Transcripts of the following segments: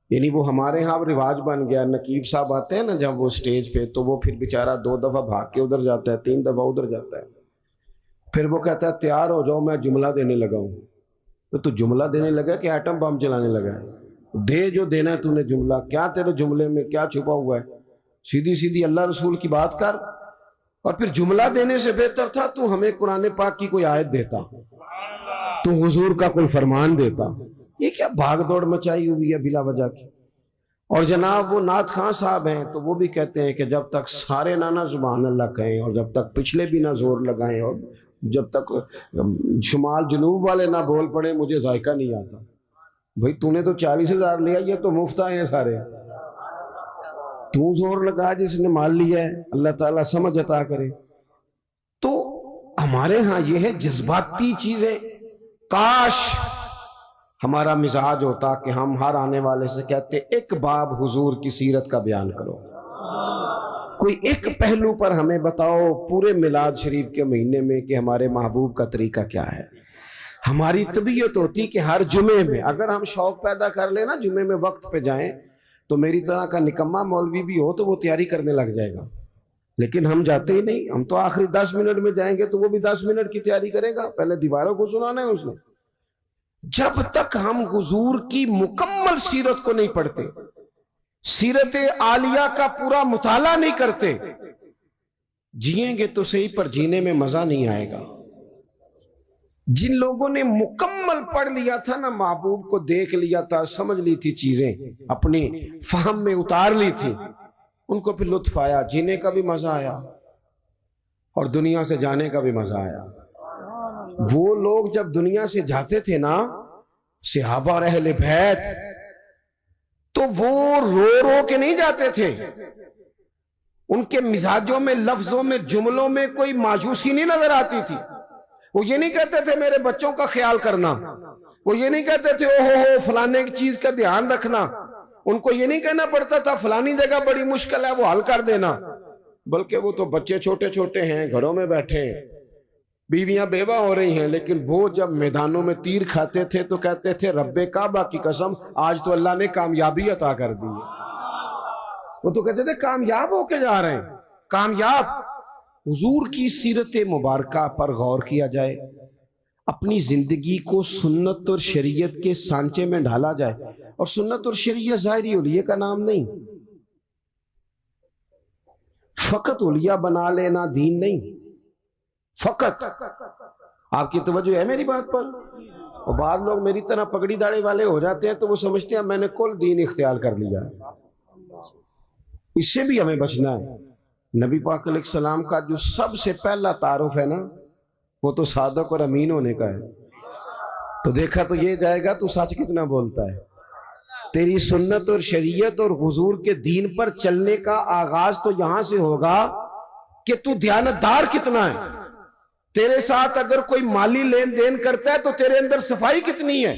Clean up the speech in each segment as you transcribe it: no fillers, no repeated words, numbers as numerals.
یعنی وہ ہمارے ہاں رواج بن گیا، نقیب صاحب آتے ہیں نا جب وہ سٹیج پہ، تو وہ پھر بیچارہ 2 دفعہ بھاگ کے ادھر جاتا ہے، 3 دفعہ ادھر جاتا ہے، پھر وہ کہتا ہے تیار ہو جاؤ میں جملہ دینے لگا ہوں۔ تو جملہ دینے لگا کہ ایٹم بم چلانے لگا ہے؟ دے جو دینا ہے تو نے جملہ، کیا تیرے جملے میں کیا چھپا ہوا ہے؟ سیدھی سیدھی اللہ رسول کی بات کر۔ اور پھر جملہ دینے سے بہتر تھا تو ہمیں قرآن پاک کی کوئی آیت دیتا، تو حضور کا کوئی فرمان دیتا۔ یہ کیا بھاگ دوڑ مچائی ہوئی ہے بلا وجہ کی۔ اور جناب وہ نعت خان صاحب ہیں تو وہ بھی کہتے ہیں کہ جب تک سارے نہ سبحان اللہ کہیں، اور جب تک پچھلے بھی نہ زور لگائیں، اور جب تک شمال جنوب والے نہ بول پڑے، مجھے ذائقہ نہیں آتا۔ بھئی تو نے تو 40,000 لیا، یہ تو مفت آئے ہیں سارے، تو زور لگا جس نے مال لیا ہے، اللہ تعالیٰ سمجھ عطا کرے۔ تو ہمارے ہاں یہ ہے جذباتی چیزیں۔ کاش ہمارا مزاج ہوتا کہ ہم ہر آنے والے سے کہتے ایک باب حضور کی سیرت کا بیان کرو، کوئی ایک پہلو پر ہمیں بتاؤ پورے میلاد شریف کے مہینے میں کہ ہمارے محبوب کا طریقہ کیا ہے۔ ہماری طبیعت ہوتی کہ ہر جمعے میں اگر ہم شوق پیدا کر لیں نا، جمعے میں وقت پہ جائیں، تو میری طرح کا نکمہ مولوی بھی ہو تو وہ تیاری کرنے لگ جائے گا، لیکن ہم جاتے ہی نہیں۔ ہم تو آخری 10 منٹ میں جائیں گے تو وہ بھی 10 منٹ کی تیاری کرے گا، پہلے دیواروں کو سنانا ہے اس نے۔ جب تک ہم حضور کی مکمل سیرت کو نہیں پڑھتے، سیرت عالیہ کا پورا مطالعہ نہیں کرتے، جئیں گے تو صحیح پر جینے میں مزہ نہیں آئے گا۔ جن لوگوں نے مکمل پڑھ لیا تھا نا، محبوب کو دیکھ لیا تھا، سمجھ لی تھی چیزیں، اپنی فہم میں اتار لی تھی، ان کو پھر لطف آیا، جینے کا بھی مزہ آیا اور دنیا سے جانے کا بھی مزہ آیا۔ وہ لوگ جب دنیا سے جاتے تھے نا، صحابہ اور اہل بیت، تو وہ رو رو کے نہیں جاتے تھے، ان کے مزاجوں میں، لفظوں میں، جملوں میں کوئی مایوسی نہیں نظر آتی تھی۔ وہ یہ نہیں کہتے تھے میرے بچوں کا خیال کرنا، وہ یہ نہیں کہتے تھے او ہو فلانے کی چیز کا دھیان رکھنا، ان کو یہ نہیں کہنا پڑتا تھا فلانی جگہ بڑی مشکل ہے وہ حل کر دینا، بلکہ وہ تو بچے چھوٹے چھوٹے ہیں، گھروں میں بیٹھے ہیں، بیویاں بیوہ ہو رہی ہیں، لیکن وہ جب میدانوں میں تیر کھاتے تھے تو کہتے تھے رب کعبہ کی قسم آج تو اللہ نے کامیابی عطا کر دی ہے۔ وہ تو کہتے تھے کامیاب ہو کے جا رہے ہیں، کامیاب۔ حضور کی سیرت مبارکہ پر غور کیا جائے، اپنی زندگی کو سنت اور شریعت کے سانچے میں ڈھالا جائے۔ اور سنت اور شریعت ظاہری اولیاء کا نام نہیں، فقط اولیاء بنا لینا دین نہیں، فقط۔ آپ کی توجہ ہے میری بات پر؟ اور بعض لوگ میری طرح پگڑی داڑھی والے ہو جاتے ہیں تو وہ سمجھتے ہیں میں نے کل دین اختیار کر لیا ہے۔ اس سے بھی ہمیں بچنا ہے۔ نبی پاک علیہ السلام کا جو سب سے پہلا تعارف ہے نا، وہ تو صادق اور امین ہونے کا ہے۔ تو دیکھا تو یہ جائے گا تو سچ کتنا بولتا ہے۔ تیری سنت اور شریعت اور حضور کے دین پر چلنے کا آغاز تو یہاں سے ہوگا کہ تو دیانتدار کتنا ہے۔ تیرے ساتھ اگر کوئی مالی لین دین کرتا ہے تو تیرے اندر صفائی کتنی ہے۔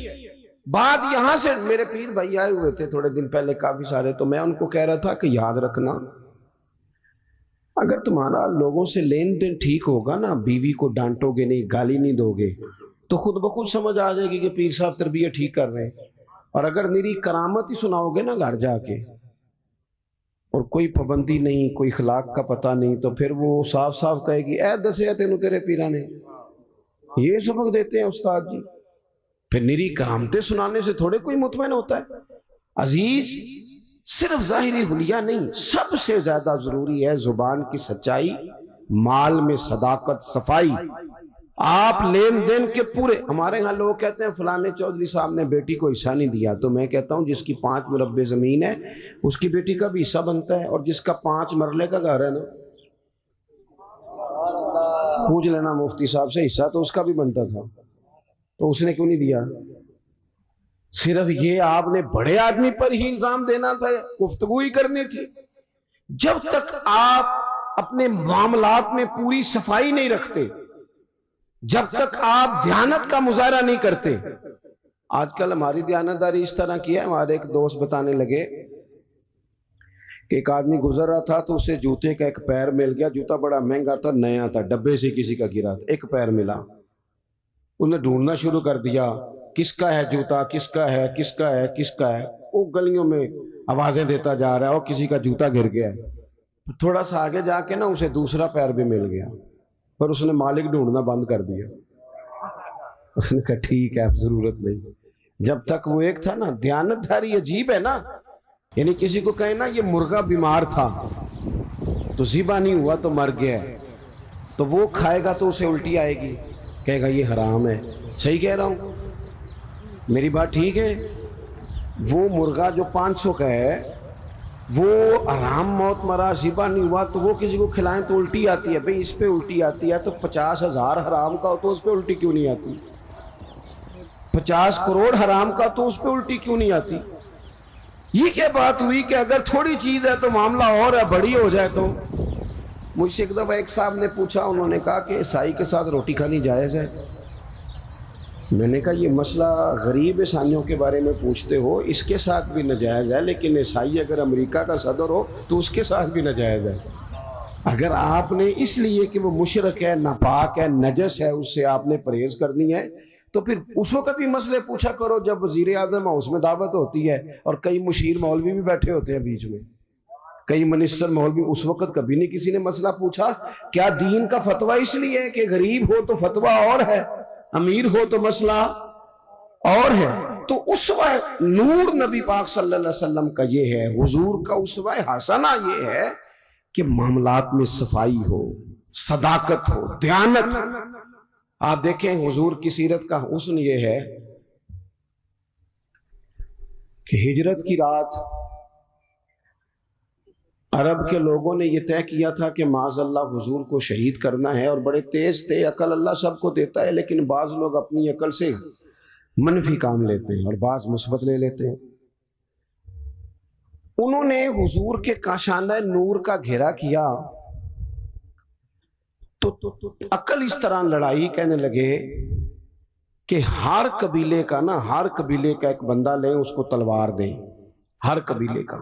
بات یہاں سے، میرے پیر بھائی آئے ہوئے تھے تھوڑے دن پہلے کافی سارے، تو میں ان کو کہہ رہا تھا کہ یاد رکھنا، اگر تمہارا لوگوں سے لین دین ٹھیک ہوگا نا، بیوی کو ڈانٹو گے نہیں، گالی نہیں دو گے، تو خود بخود سمجھ آ جائے گی کہ پیر صاحب تربیت ٹھیک کر رہے ہیں۔ اور اگر میری کرامت ہی سناؤ گے نا گھر جا کے، اور کوئی پابندی نہیں، کوئی اخلاق کا پتہ نہیں، تو پھر وہ صاف صاف کہے گی اے دسے تینوں تیرے پیرا نے یہ سبق دیتے ہیں استاد جی۔ پھر نری کرامتیں سنانے سے تھوڑے کوئی مطمئن ہوتا ہے۔ عزیز، صرف ظاہری حلیہ نہیں، سب سے زیادہ ضروری ہے زبان کی سچائی، مال میں صداقت، صفائی۔ آپ لین دین کے پورے، ہمارے ہاں لوگ کہتے ہیں فلانے چودھری صاحب نے بیٹی کو حصہ نہیں دیا، تو میں کہتا ہوں جس کی 5 مربع زمین ہے اس کی بیٹی کا بھی حصہ بنتا ہے، اور جس کا 5 مرلے کا گھر ہے نا، پوچھ لینا مفتی صاحب سے، حصہ تو اس کا بھی بنتا تھا، تو اس نے کیوں نہیں دیا؟ صرف یہ آپ نے بڑے آدمی پر ہی الزام دینا تھا، گفتگو ہی کرنی تھی۔ جب تک آپ اپنے معاملات میں پوری صفائی نہیں رکھتے، جب تک آپ دیانت کا مظاہرہ نہیں کرتے۔ آج کل ہماری دیانتداری اس طرح کی ہے، ہمارے ایک دوست بتانے لگے کہ ایک آدمی گزر رہا تھا تو اسے جوتے کا ایک پیر مل گیا، جوتا بڑا مہنگا تھا، نیا تھا، ڈبے سے کسی کا گرا تھا، ایک پیر ملا، انہیں ڈھونڈنا شروع کر دیا، کس کا ہے جوتا، کس کا ہے، کس کا ہے، کس کا ہے، وہ گلیوں میں آوازیں دیتا جا رہا ہے اور کسی کا جوتا گر گیا ہے۔ تھوڑا سا آگے جا کے نا اسے دوسرا پیر بھی مل گیا، پر اس نے مالک ڈھونڈنا بند کر دیا۔ اس نے کہا ٹھیک ہے اب ضرورت نہیں۔ جب تک وہ ایک تھا نا، دیانت داری عجیب ہے نا، یعنی کسی کو کہیں نا یہ مرغا بیمار تھا تو ذبح نہیں ہوا تو مر گیا ہے، تو وہ کھائے گا تو اسے الٹی آئے گی، کہے گا یہ حرام ہے۔ صحیح کہہ رہا ہوں؟ میری بات ٹھیک ہے؟ وہ مرغا جو 500 کا ہے وہ حرام موت مرا، ذبح نہیں ہوا، تو وہ کسی کو کھلائیں تو الٹی آتی ہے۔ بھئی اس پہ الٹی آتی ہے تو 50,000 حرام کا ہو تو اس پہ الٹی کیوں نہیں آتی؟ 50 کروڑ حرام کا تو اس پہ الٹی کیوں نہیں آتی؟ یہ کیا بات ہوئی کہ اگر تھوڑی چیز ہے تو معاملہ اور ہے، بڑی ہو جائے تو؟ مجھ سے ایک دفعہ ایک صاحب نے پوچھا، انہوں نے کہا کہ عیسائی کے ساتھ روٹی کھانی جائز ہے؟ میں نے کہا یہ مسئلہ غریب عیسائیوں کے بارے میں پوچھتے ہو، اس کے ساتھ بھی ناجائز ہے، لیکن عیسائی اگر امریکہ کا صدر ہو تو اس کے ساتھ بھی ناجائز ہے۔ اگر آپ نے اس لیے کہ وہ مشرک ہے، ناپاک ہے، نجس ہے، اس سے آپ نے پرہیز کرنی ہے تو پھر اس وقت بھی مسئلے پوچھا کرو جب وزیر اعظم اس میں دعوت ہوتی ہے اور کئی مشیر مولوی بھی بیٹھے ہوتے ہیں بیچ میں، کئی منسٹر مولوی، اس وقت کبھی نہیں کسی نے مسئلہ پوچھا؟ کیا دین کا فتویٰ اس لیے ہے کہ غریب ہو تو فتویٰ اور ہے، امیر ہو تو مسئلہ اور ہے؟ تو اسوہ نور نبی پاک صلی اللہ علیہ وسلم کا یہ ہے، حضور کا اسوہ حسنہ یہ ہے کہ معاملات میں صفائی ہو، صداقت ہو، دیانت۔ آپ دیکھیں حضور کی سیرت کا حسن یہ ہے کہ ہجرت کی رات عرب کے لوگوں نے یہ طے کیا تھا کہ معاذ اللہ حضور کو شہید کرنا ہے، اور بڑے تیز تھے، عقل اللہ سب کو دیتا ہے، لیکن بعض لوگ اپنی عقل سے منفی کام لیتے ہیں اور بعض مثبت لے لیتے ہیں۔ انہوں نے حضور کے کاشانہ نور کا گھیرا کیا تو عقل اس طرح لڑائی، کہنے لگے کہ ہر قبیلے کا نا، ہر قبیلے کا ایک بندہ لیں، اس کو تلوار دیں، ہر قبیلے کا۔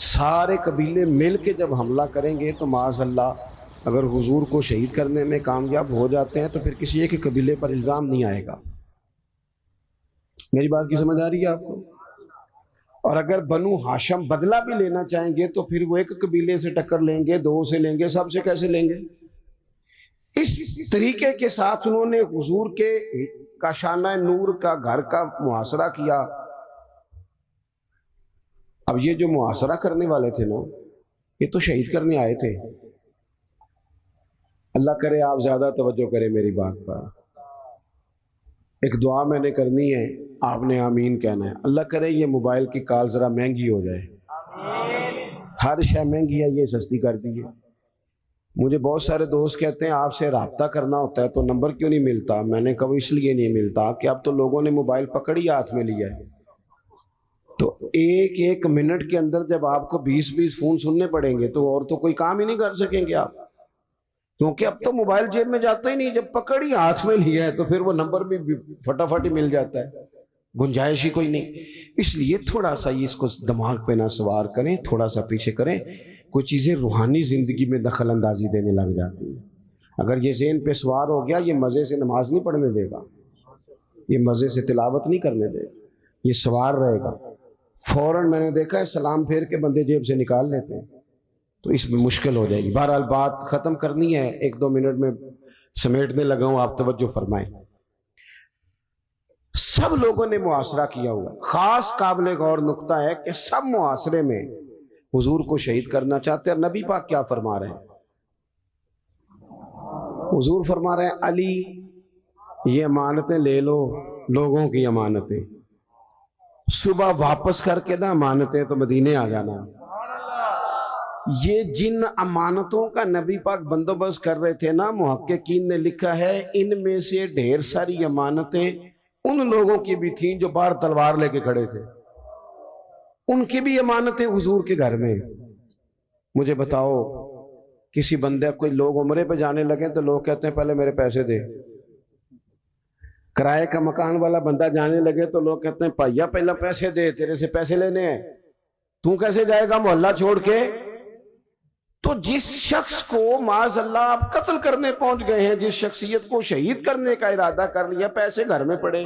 سارے قبیلے مل کے جب حملہ کریں گے تو معاذ اللہ اگر حضور کو شہید کرنے میں کامیاب ہو جاتے ہیں تو پھر کسی ایک قبیلے پر الزام نہیں آئے گا۔ میری بات کی سمجھ آ رہی ہے آپ کو؟ اور اگر بنو ہاشم بدلہ بھی لینا چاہیں گے تو پھر وہ ایک قبیلے سے ٹکر لیں گے، دو سے لیں گے، سب سے کیسے لیں گے؟ اس طریقے کے ساتھ انہوں نے حضور کے کاشانہ نور کا گھر کا محاصرہ کیا۔ اب یہ جو محاصرہ کرنے والے تھے نا، یہ تو شہید کرنے آئے تھے۔ اللہ کرے آپ زیادہ توجہ کریں میری بات پر۔ ایک دعا میں نے کرنی ہے، آپ نے آمین کہنا ہے۔ اللہ کرے یہ موبائل کی کال ذرا مہنگی ہو جائے، ہر شے مہنگی ہے، یہ سستی کر دیجیے۔ مجھے بہت سارے دوست کہتے ہیں آپ سے رابطہ کرنا ہوتا ہے تو نمبر کیوں نہیں ملتا؟ میں نے کہا اس لیے نہیں ملتا کہ اب تو لوگوں نے موبائل پکڑی ہاتھ میں لیا ہے، تو ایک منٹ کے اندر جب آپ کو 20 فون سننے پڑیں گے تو اور تو کوئی کام ہی نہیں کر سکیں گے آپ، کیونکہ اب تو موبائل جیب میں جاتا ہی نہیں، جب پکڑی ہاتھ میں لیا ہے تو پھر وہ نمبر بھی فٹافٹ ہی مل جاتا ہے، گنجائش ہی کوئی نہیں۔ اس لیے تھوڑا سا اس کو دماغ پہ نہ سوار کریں، تھوڑا سا پیچھے کریں۔ کوئی چیزیں روحانی زندگی میں دخل اندازی دینے لگ جاتی ہیں۔ اگر یہ ذہن پہ سوار ہو گیا، یہ مزے سے نماز نہیں پڑھنے دے گا، یہ مزے سے تلاوت نہیں کرنے دے گا، یہ سوار رہے گا۔ فوراً میں نے دیکھا ہے سلام پھیر کے بندے جیب سے نکال لیتے ہیں، تو اس میں مشکل ہو جائے گی۔ بہرحال بات ختم کرنی ہے، 1-2 منٹ میں سمیٹنے لگا ہوں، آپ توجہ فرمائیں۔ سب لوگوں نے محاصرہ کیا ہوا، خاص قابل غور نقطہ ہے کہ سب محاصرے میں حضور کو شہید کرنا چاہتے ہیں۔ نبی پاک کیا فرما رہے ہیں؟ حضور فرما رہے ہیں علی یہ امانتیں لے لو، لوگوں کی امانتیں، صبح واپس کر کے نا امانتیں تو مدینے آ جانا۔ یہ جن امانتوں کا نبی پاک بندوبست کر رہے تھے نا، محققین نے لکھا ہے ان میں سے ڈھیر ساری امانتیں ان لوگوں کی بھی تھیں جو باہر تلوار لے کے کھڑے تھے، ان کی بھی امانتیں حضور کے گھر میں۔ مجھے بتاؤ کسی بندے، کوئی لوگ عمرے پہ جانے لگے تو لوگ کہتے ہیں پہلے میرے پیسے دے۔ کرائے کا مکان والا بندہ جانے لگے تو لوگ کہتے ہیں پائیا پہلا پیسے دے، تیرے سے پیسے لینے ہیں، تو کیسے جائے گا محلہ چھوڑ کے؟ تو جس شخص کو معاذ اللہ آپ قتل کرنے پہنچ گئے ہیں، جس شخصیت کو شہید کرنے کا ارادہ کر لیا، پیسے گھر میں پڑے،